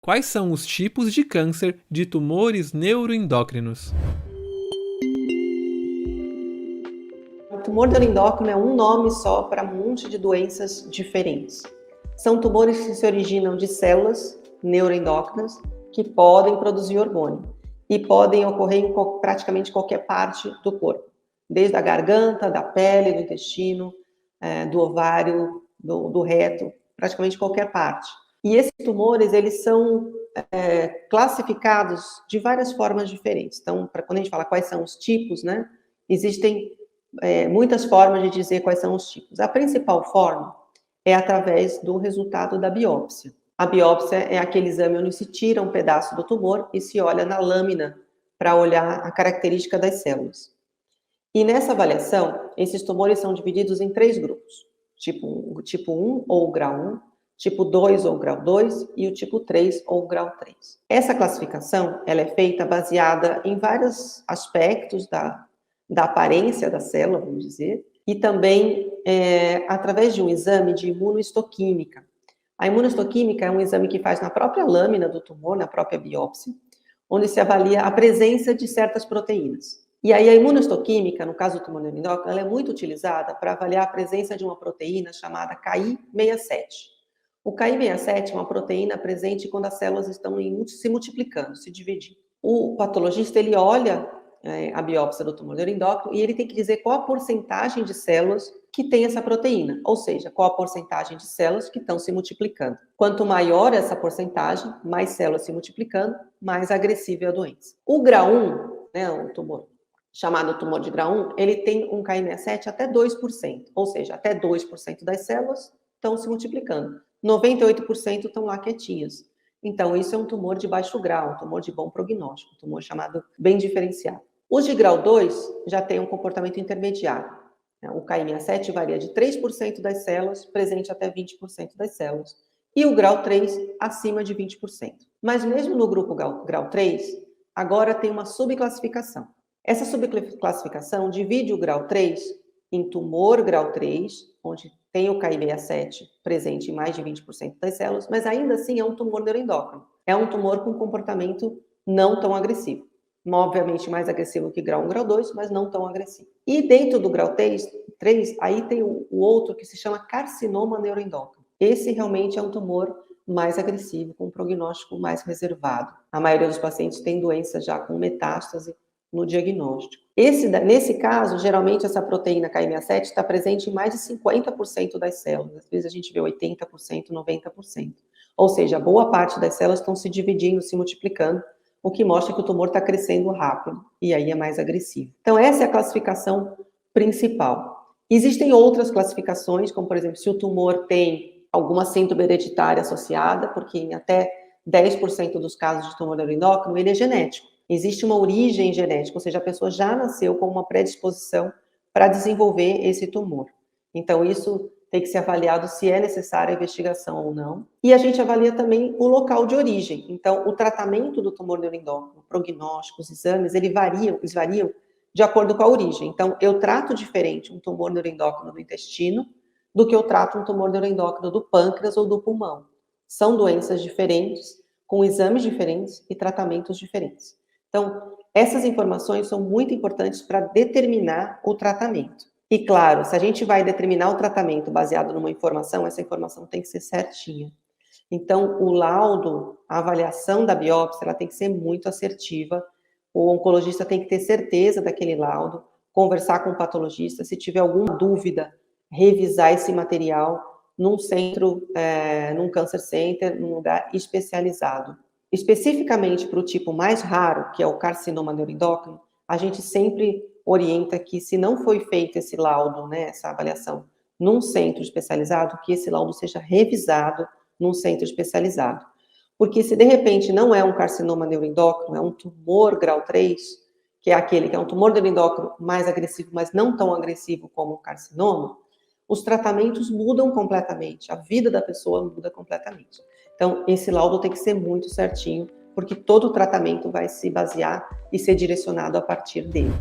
Quais são os tipos de câncer de tumores neuroendócrinos? O tumor neuroendócrino é um nome só para um monte de doenças diferentes. São tumores que se originam de células neuroendócrinas que podem produzir hormônio e podem ocorrer em praticamente qualquer parte do corpo, desde a garganta, da pele, do intestino, do ovário, do reto, praticamente qualquer parte. E esses tumores, eles são classificados de várias formas diferentes. Então, quando a gente fala quais são os tipos, né, existem muitas formas de dizer quais são os tipos. A principal forma é através do resultado da biópsia. A biópsia é aquele exame onde se tira um pedaço do tumor e se olha na lâmina para olhar a característica das células. E nessa avaliação, esses tumores são divididos em 3 grupos. Tipo 1 ou grau 1, tipo 2 ou grau 2 e o tipo 3 ou grau 3. Essa classificação ela é feita baseada em vários aspectos da aparência da célula, vamos dizer, e também através de um exame de imunohistoquímica. A imunohistoquímica é um exame que faz na própria lâmina do tumor, na própria biópsia, onde se avalia a presença de certas proteínas. E aí a imunohistoquímica, no caso do tumor neuroendócrino, ela é muito utilizada para avaliar a presença de uma proteína chamada Ki67. O Ki67 é uma proteína presente quando as células estão se multiplicando, se dividindo. O patologista, ele olha a biópsia do tumor neuroendócrino e ele tem que dizer qual a porcentagem de células que tem essa proteína, ou seja, qual a porcentagem de células que estão se multiplicando. Quanto maior essa porcentagem, mais células se multiplicando, mais agressiva é a doença. O grau 1, né, o tumor chamado tumor de grau 1, ele tem um Ki67 até 2%, ou seja, até 2% das células estão se multiplicando. 98% estão lá quietinhas. Então, isso é um tumor de baixo grau, um tumor de bom prognóstico, um tumor chamado bem diferenciado. Os de grau 2 já têm um comportamento intermediário. O Ki67 varia de 3% das células, presente até 20% das células. E o grau 3, acima de 20%. Mas mesmo no grupo grau 3, agora tem uma subclassificação. Essa subclassificação divide o grau 3 em tumor grau 3, onde tem o Ki67 presente em mais de 20% das células, mas ainda assim é um tumor neuroendócrino. É um tumor com comportamento não tão agressivo. Obviamente mais agressivo que grau 1, grau 2, mas não tão agressivo. E dentro do grau 3 aí tem o outro que se chama carcinoma neuroendócrino. Esse realmente é um tumor mais agressivo, com um prognóstico mais reservado. A maioria dos pacientes tem doença já com metástase no diagnóstico. Nesse caso, geralmente essa proteína Ki67 está presente em mais de 50% das células. Às vezes a gente vê 80%, 90%. Ou seja, boa parte das células estão se dividindo, se multiplicando, o que mostra que o tumor está crescendo rápido e aí é mais agressivo. Então, essa é a classificação principal. Existem outras classificações, como, por exemplo, se o tumor tem alguma síndrome hereditária associada, porque em até 10% dos casos de tumor neuroendócrino, ele é genético. Existe uma origem genética, ou seja, a pessoa já nasceu com uma predisposição para desenvolver esse tumor. Então, isso tem que ser avaliado se é necessária a investigação ou não. E a gente avalia também o local de origem. Então, o tratamento do tumor neuroendócrino, o prognóstico, os exames, eles variam de acordo com a origem. Então, eu trato diferente um tumor neuroendócrino do intestino do que eu trato um tumor neuroendócrino do pâncreas ou do pulmão. São doenças diferentes, com exames diferentes e tratamentos diferentes. Então, essas informações são muito importantes para determinar o tratamento. E claro, se a gente vai determinar o tratamento baseado numa informação, essa informação tem que ser certinha. Então, o laudo, a avaliação da biópsia, ela tem que ser muito assertiva. O oncologista tem que ter certeza daquele laudo, conversar com o patologista, se tiver alguma dúvida, revisar esse material num centro, num cancer center, num lugar especializado. Especificamente para o tipo mais raro, que é o carcinoma neuroendócrino, a gente sempre orienta que, se não foi feito esse laudo, né, essa avaliação, num centro especializado, que esse laudo seja revisado num centro especializado. Porque se de repente não é um carcinoma neuroendócrino, é um tumor grau 3, que é aquele que é um tumor neuroendócrino mais agressivo, mas não tão agressivo como um carcinoma, os tratamentos mudam completamente, a vida da pessoa muda completamente. Então, esse laudo tem que ser muito certinho, porque todo o tratamento vai se basear e ser direcionado a partir dele.